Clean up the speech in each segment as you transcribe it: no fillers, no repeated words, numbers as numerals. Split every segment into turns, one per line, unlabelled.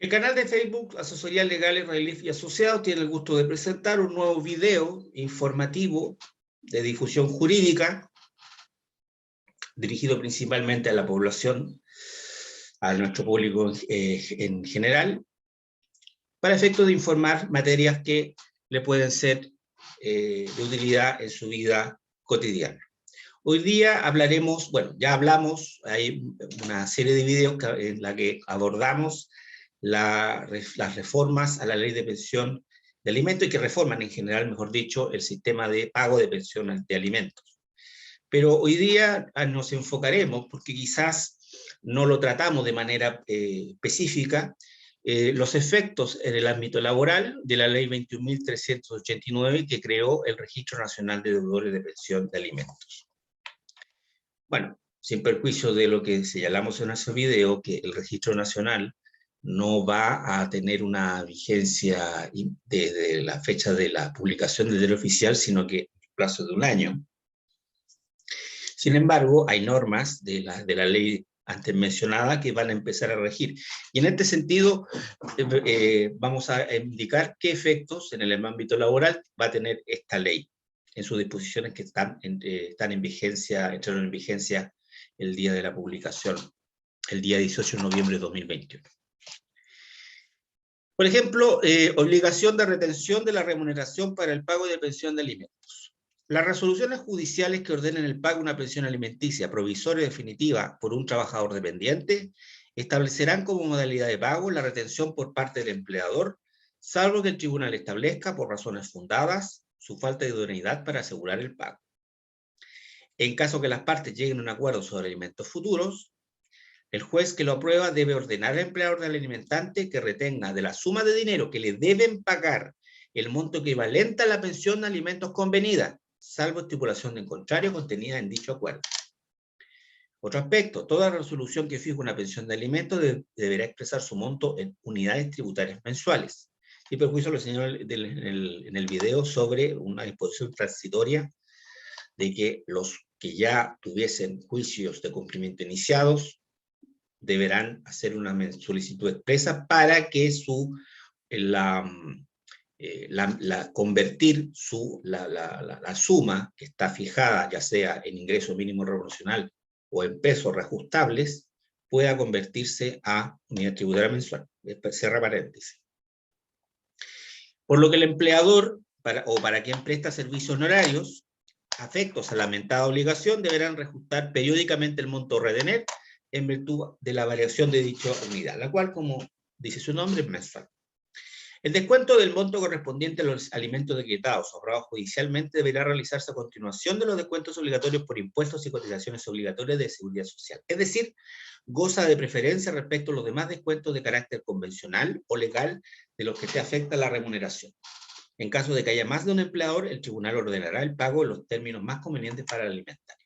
El canal de Facebook Asesorías Legales Relief y Asociados tiene el gusto de presentar un nuevo video informativo de difusión jurídica dirigido principalmente a la población, a nuestro público en general, para efectos de informar materias que le pueden ser de utilidad en su vida cotidiana. Hoy día hablaremos, bueno, ya hablamos, hay una serie de videos en la que abordamos las reformas a la ley de pensión de alimentos y que reforman en general, mejor dicho, el sistema de pago de pensiones de alimentos. Pero hoy día nos enfocaremos, porque quizás no lo tratamos de manera específica, los efectos en el ámbito laboral de la ley 21.389 que creó el Registro Nacional de Deudores de Pensión de Alimentos. Bueno, sin perjuicio de lo que señalamos en ese video, que el Registro Nacional no va a tener una vigencia desde la fecha de la publicación del diario oficial, sino que en el plazo de un año. Sin embargo, hay normas de la ley antes mencionada que van a empezar a regir. Y en este sentido, vamos a indicar qué efectos en el ámbito laboral va a tener esta ley en sus disposiciones que están en vigencia, entraron en vigencia el día de la publicación, el día 18 de noviembre de 2021. Por ejemplo, obligación de retención de la remuneración para el pago de pensión de alimentos. Las resoluciones judiciales que ordenen el pago de una pensión alimenticia provisoria y definitiva por un trabajador dependiente establecerán como modalidad de pago la retención por parte del empleador, salvo que el tribunal establezca, por razones fundadas, su falta de idoneidad para asegurar el pago. En caso que las partes lleguen a un acuerdo sobre alimentos futuros, el juez que lo aprueba debe ordenar al empleador del alimentante que retenga de la suma de dinero que le deben pagar el monto equivalente a la pensión de alimentos convenida, salvo estipulación de contrario contenida en dicho acuerdo. Otro aspecto, toda resolución que fije una pensión de alimentos deberá expresar su monto en unidades tributarias mensuales. Y perjuicio lo señaló en el video sobre una disposición transitoria de que los que ya tuviesen juicios de cumplimiento iniciados deberán hacer una solicitud expresa para que convertir la suma que está fijada, ya sea en ingreso mínimo revolucional o en pesos reajustables, pueda convertirse a unidad tributaria mensual. Cierra paréntesis. Por lo que el empleador, para quien presta servicios honorarios, afectos a la mentada obligación, deberán reajustar periódicamente el monto a retener en virtud de la variación de dicha unidad, la cual, como dice su nombre, es mensual. El descuento del monto correspondiente a los alimentos decretados o aprobados judicialmente deberá realizarse a continuación de los descuentos obligatorios por impuestos y cotizaciones obligatorias de seguridad social. Es decir, goza de preferencia respecto a los demás descuentos de carácter convencional o legal de los que te afecta la remuneración. En caso de que haya más de un empleador, el tribunal ordenará el pago en los términos más convenientes para el alimentario.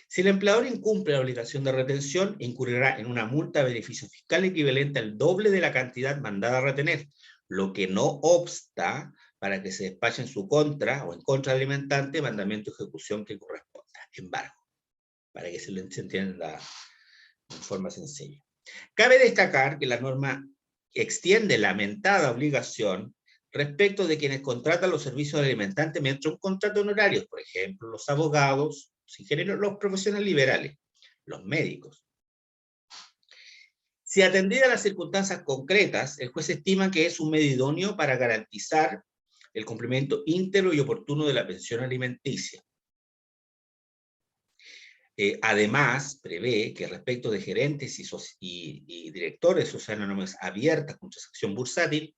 Si el empleador incumple la obligación de retención, incurrirá en una multa de beneficio fiscal equivalente al doble de la cantidad mandada a retener, lo que no obsta para que se despache en su contra o en contra del alimentante mandamiento de ejecución que corresponda, embargo, para que se lo entienda en forma sencilla. Cabe destacar que la norma extiende la mentada obligación respecto de quienes contratan los servicios del alimentante mediante un contrato honorario, por ejemplo, los abogados, los profesionales liberales, los médicos. Si atendidas las circunstancias concretas, el juez estima que es un medio idóneo para garantizar el cumplimiento íntegro y oportuno de la pensión alimenticia. Además, prevé que respecto de gerentes y directores de sociedades anónimas abiertas con transacción bursátil,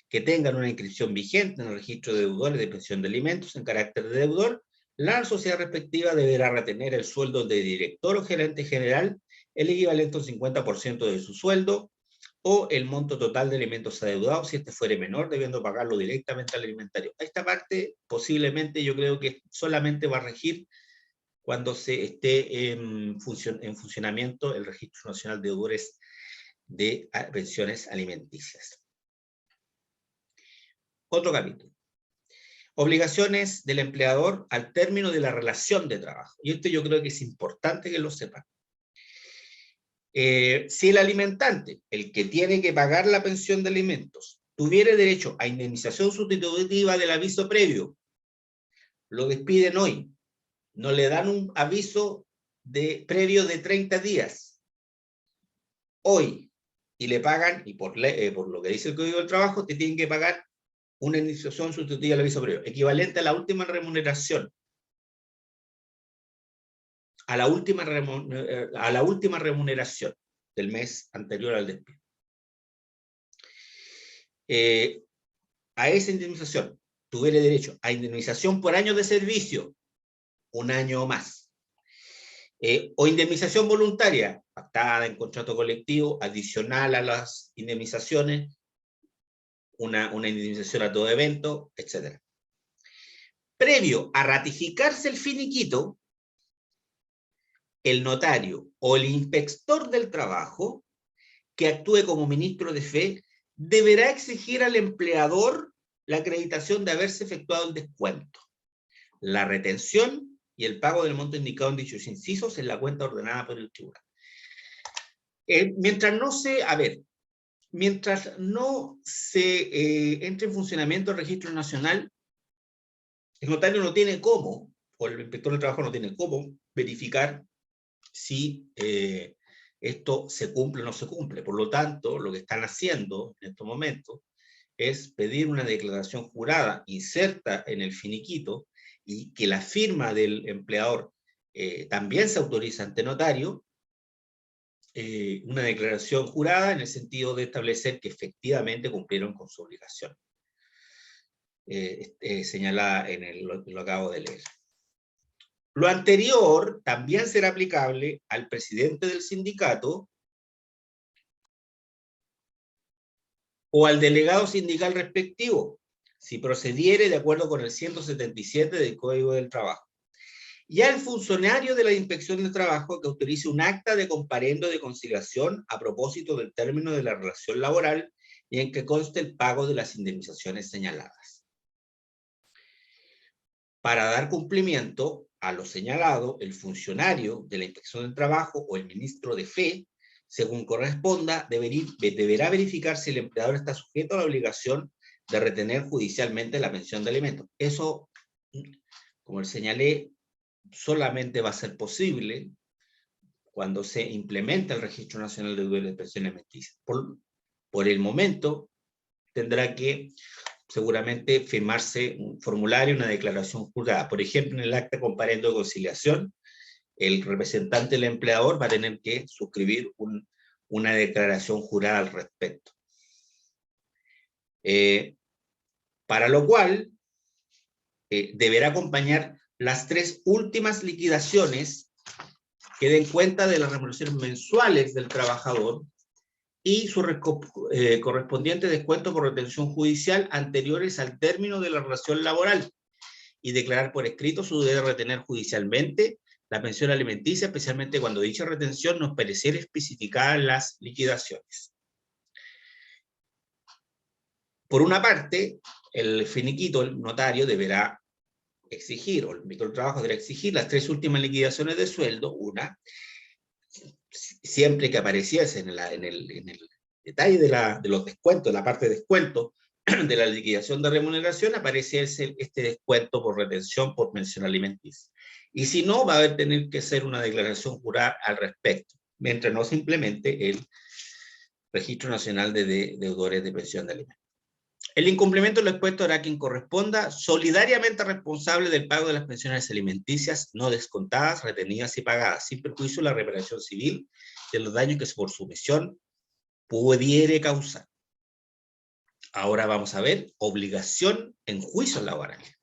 que tengan una inscripción vigente en el registro de deudores de pensión de alimentos en carácter de deudor, la sociedad respectiva deberá retener el sueldo de director o gerente general, el equivalente a un 50% de su sueldo, o el monto total de alimentos adeudados, si este fuere menor, debiendo pagarlo directamente al alimentario. A esta parte, posiblemente, yo creo que solamente va a regir cuando se esté en funcionamiento el Registro Nacional de Deudores de Pensiones Alimenticias. Otro capítulo. Obligaciones del empleador al término de la relación de trabajo. Y esto yo creo que es importante que lo sepan. Si el alimentante, el que tiene que pagar la pensión de alimentos, tuviera derecho a indemnización sustitutiva del aviso previo, lo despiden hoy, no le dan un aviso previo de 30 días, hoy, y le pagan, y por lo que dice el Código del Trabajo, te tienen que pagar una indemnización sustitutiva del aviso previo, equivalente a la última remuneración. A la última remuneración del mes anterior al despido. A esa indemnización tuviera derecho a indemnización por año de servicio, un año o más. O indemnización voluntaria, pactada en contrato colectivo, adicional a las indemnizaciones, una indemnización a todo evento, etc. Previo a ratificarse el finiquito, el notario o el inspector del trabajo, que actúe como ministro de fe, deberá exigir al empleador la acreditación de haberse efectuado el descuento, la retención y el pago del monto indicado en dichos incisos en la cuenta ordenada por el tribunal. Mientras no se entre en funcionamiento el registro nacional, el notario no tiene cómo, o el inspector del trabajo no tiene cómo verificar si esto se cumple o no se cumple. Por lo tanto, lo que están haciendo en estos momentos es pedir una declaración jurada inserta en el finiquito y que la firma del empleador también se autoriza ante notario, una declaración jurada en el sentido de establecer que efectivamente cumplieron con su obligación, señalada en lo acabo de leer. Lo anterior también será aplicable al presidente del sindicato o al delegado sindical respectivo, si procediere de acuerdo con el 177 del Código del Trabajo. Y al funcionario de la Inspección del Trabajo que autorice un acta de comparendo de conciliación a propósito del término de la relación laboral y en que conste el pago de las indemnizaciones señaladas. Para dar cumplimiento a lo señalado, el funcionario de la Inspección del Trabajo o el ministro de fe, según corresponda, deberá verificar si el empleador está sujeto a la obligación de retener judicialmente la pensión de alimentos. Eso, como les señalé, solamente va a ser posible cuando se implementa el Registro Nacional de Deudores de Pensión Alimenticia. Por el momento, tendrá que seguramente firmarse un formulario, una declaración jurada. Por ejemplo, en el acta comparendo de conciliación, el representante del empleador va a tener que suscribir una declaración jurada al respecto. Para lo cual, deberá acompañar las 3 últimas liquidaciones que den cuenta de las remuneraciones mensuales del trabajador y su correspondiente descuento por retención judicial anteriores al término de la relación laboral, y declarar por escrito su deber de retener judicialmente la pensión alimenticia, especialmente cuando dicha retención no pareciera especificada en las liquidaciones. Por una parte, el finiquito, el notario, deberá exigir, o el ministro del Trabajo deberá exigir las 3 últimas liquidaciones de sueldo, una, siempre que apareciese en el detalle de los descuentos, la parte de descuento de la liquidación de remuneración, aparece este descuento por retención por pensión alimenticia. Y si no, va a tener que hacer una declaración jurada al respecto, mientras no se implemente el Registro Nacional de Deudores de Pensión de Alimentos. El incumplimiento de lo expuesto hará quien corresponda solidariamente responsable del pago de las pensiones alimenticias no descontadas, retenidas y pagadas, sin perjuicio de la reparación civil de los daños que por su omisión pudiere causar. Ahora vamos a ver obligación en juicios laborales.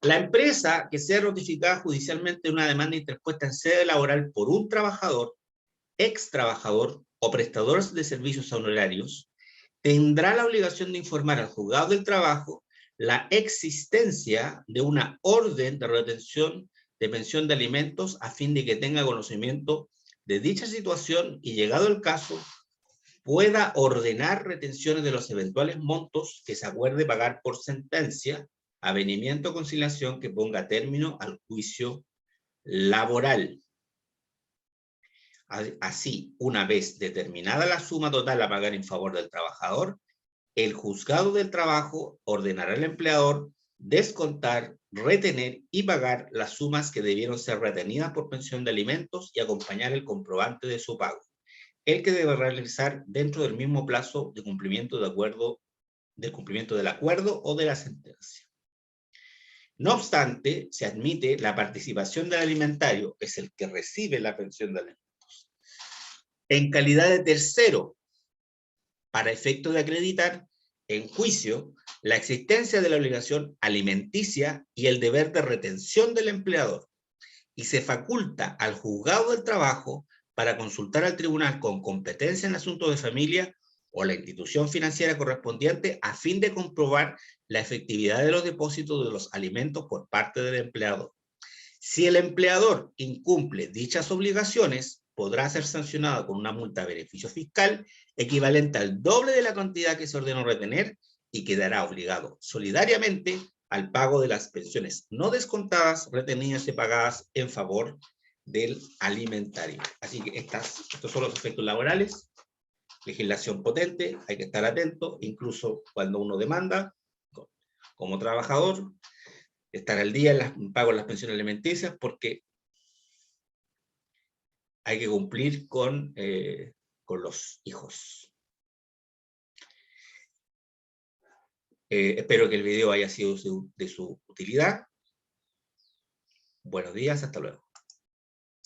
La empresa que sea notificada judicialmente de una demanda interpuesta en sede laboral por un trabajador, ex trabajador o prestador de servicios honorarios tendrá la obligación de informar al juzgado del trabajo la existencia de una orden de retención de pensión de alimentos a fin de que tenga conocimiento de dicha situación y, llegado el caso, pueda ordenar retenciones de los eventuales montos que se acuerde pagar por sentencia, avenimiento o conciliación que ponga término al juicio laboral. Así, una vez determinada la suma total a pagar en favor del trabajador, el juzgado del trabajo ordenará al empleador descontar, retener y pagar las sumas que debieron ser retenidas por pensión de alimentos y acompañar el comprobante de su pago, el que debe realizar dentro del mismo plazo de cumplimiento del cumplimiento del acuerdo o de la sentencia. No obstante, se admite la participación del alimentario, que es el que recibe la pensión de alimentos, en calidad de tercero, para efecto de acreditar en juicio la existencia de la obligación alimenticia y el deber de retención del empleador, y se faculta al juzgado del trabajo para consultar al tribunal con competencia en asuntos de familia o la institución financiera correspondiente a fin de comprobar la efectividad de los depósitos de los alimentos por parte del empleador. Si el empleador incumple dichas obligaciones, podrá ser sancionado con una multa de beneficio fiscal equivalente al doble de la cantidad que se ordenó retener y quedará obligado solidariamente al pago de las pensiones no descontadas, retenidas y pagadas en favor del alimentario. Así que estos son los efectos laborales. Legislación potente, hay que estar atento, incluso cuando uno demanda, como trabajador, estar al día en el pago de las pensiones alimenticias, porque hay que cumplir con los hijos. Espero que el video haya sido de su utilidad. Buenos días, hasta luego.